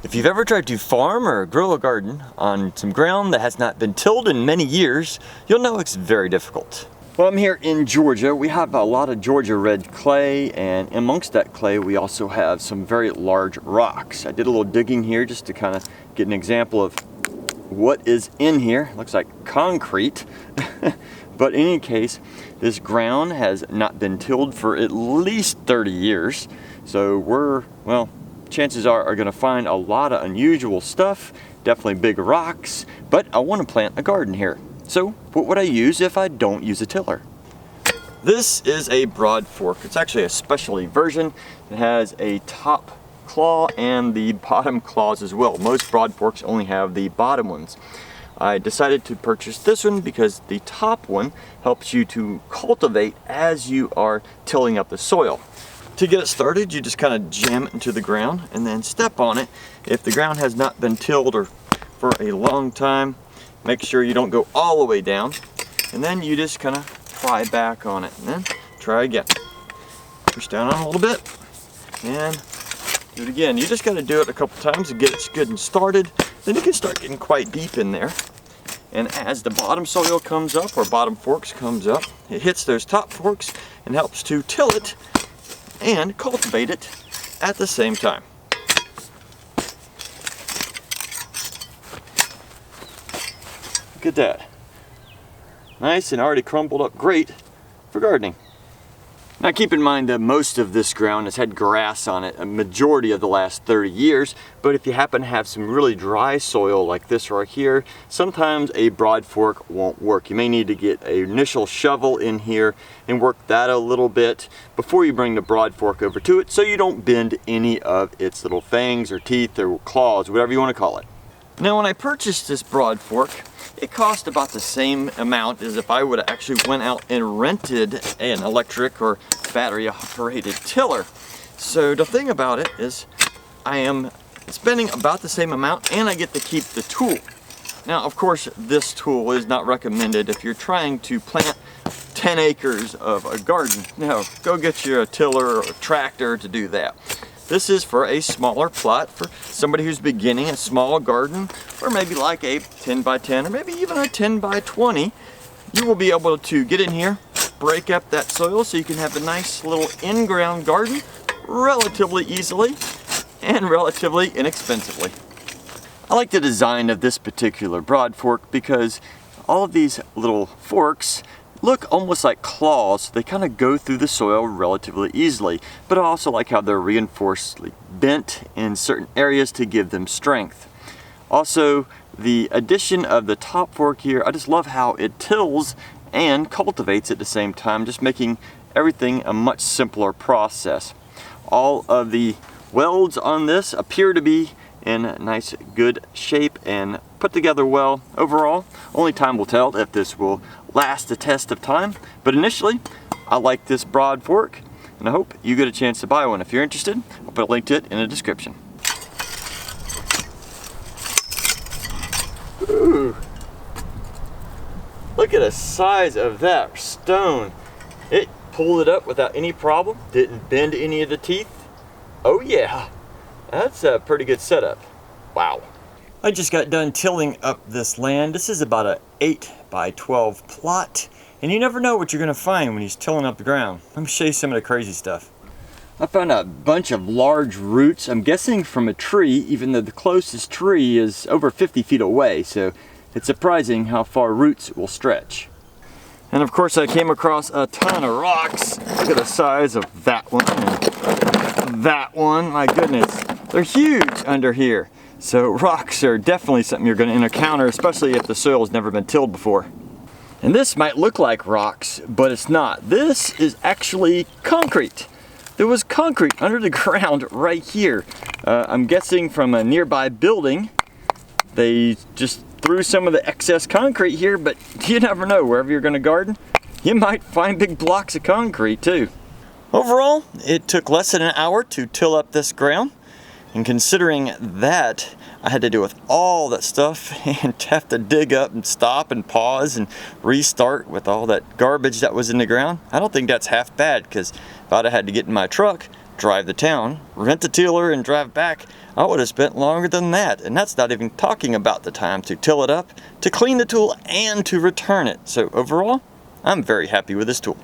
If you've ever tried to farm or grow a garden on some ground that has not been tilled in many years, you'll know it's very difficult. Well, I'm here in Georgia. We have a lot of Georgia red clay, and amongst that clay we also have some very large rocks. I did a little digging here just to kind of get an example of what is in here. It looks like concrete. But in any case, this ground has not been tilled for at least 30 years. So well, chances are going to find a lot of unusual stuff, definitely big rocks, but I want to plant a garden here. So what would I use if I don't use a tiller? This is a broad fork. It's actually a specialty version. It has a top claw and the bottom claws as well. Most broad forks only have the bottom ones. I decided to purchase this one because the top one helps you to cultivate as you are tilling up the soil. To get it started, you just kind of jam it into the ground and then step on it. If the ground has not been tilled or for a long time, make sure you don't go all the way down. And then you just kind of pry back on it and then try again. Push down on it a little bit and do it again. You just got to do it a couple times to get it good and started. Then you can start getting quite deep in there. And as the bottom soil comes up, or bottom forks comes up, it hits those top forks and helps to till it and cultivate it at the same time. Look at that. Nice and already crumbled up great for gardening. Now keep in mind that most of this ground has had grass on it a majority of the last 30 years, but if you happen to have some really dry soil like this right here, sometimes a broad fork won't work. You may need to get an initial shovel in here and work that a little bit before you bring the broad fork over to it so you don't bend any of its little fangs or teeth or claws, whatever you want to call it. Now when I purchased this broad fork, it cost about the same amount as if I would have actually went out and rented an electric or battery operated tiller. So the thing about it is I am spending about the same amount and I get to keep the tool. Now of course this tool is not recommended if you're trying to plant 10 acres of a garden. No, go get you a tiller or a tractor to do that. This is for a smaller plot for somebody who's beginning a small garden, or maybe like a 10 by 10 or maybe even a 10 by 20. You will be able to get in here, break up that soil so you can have a nice little in-ground garden relatively easily and relatively inexpensively. I like the design of this particular broad fork because all of these little forks look almost like claws. They kind of go through the soil relatively easily, but I also like how they're reinforcedly bent in certain areas to give them strength. Also, the addition of the top fork here, I just love how it tills and cultivates at the same time, just making everything a much simpler process. All of the welds on this appear to be in nice good shape and put together well overall. Only time will tell if this will last the test of time, but initially I like this broad fork and I hope you get a chance to buy one. If you're interested, I'll put a link to it in the description. Ooh. Look at the size of that stone. It pulled it up without any problem, didn't bend any of the teeth. Oh yeah, that's a pretty good setup. Wow. I just got done tilling up this land. This is about an 8 by 12 plot, and you never know what you're going to find when he's tilling up the ground. Let me show you some of the crazy stuff. I found a bunch of large roots, I'm guessing from a tree, even though the closest tree is over 50 feet away, so it's surprising how far roots will stretch. And of course I came across a ton of rocks. Look at the size of that one and that one. My goodness, they're huge under here. So rocks are definitely something you're going to encounter, especially if the soil has never been tilled before. And this might look like rocks, but it's not. This is actually concrete. There was concrete under the ground right here. I'm guessing from a nearby building. They just threw some of the excess concrete here, but you never know. Wherever you're going to garden, you might find big blocks of concrete too. Overall, it took less than an hour to till up this ground. And considering that I had to deal with all that stuff and have to dig up and stop and pause and restart with all that garbage that was in the ground, I don't think that's half bad, because if I'd have had to get in my truck, drive to town, rent the tiller, and drive back, I would have spent longer than that, and that's not even talking about the time to till it up, to clean the tool, and to return it. So overall, I'm very happy with this tool.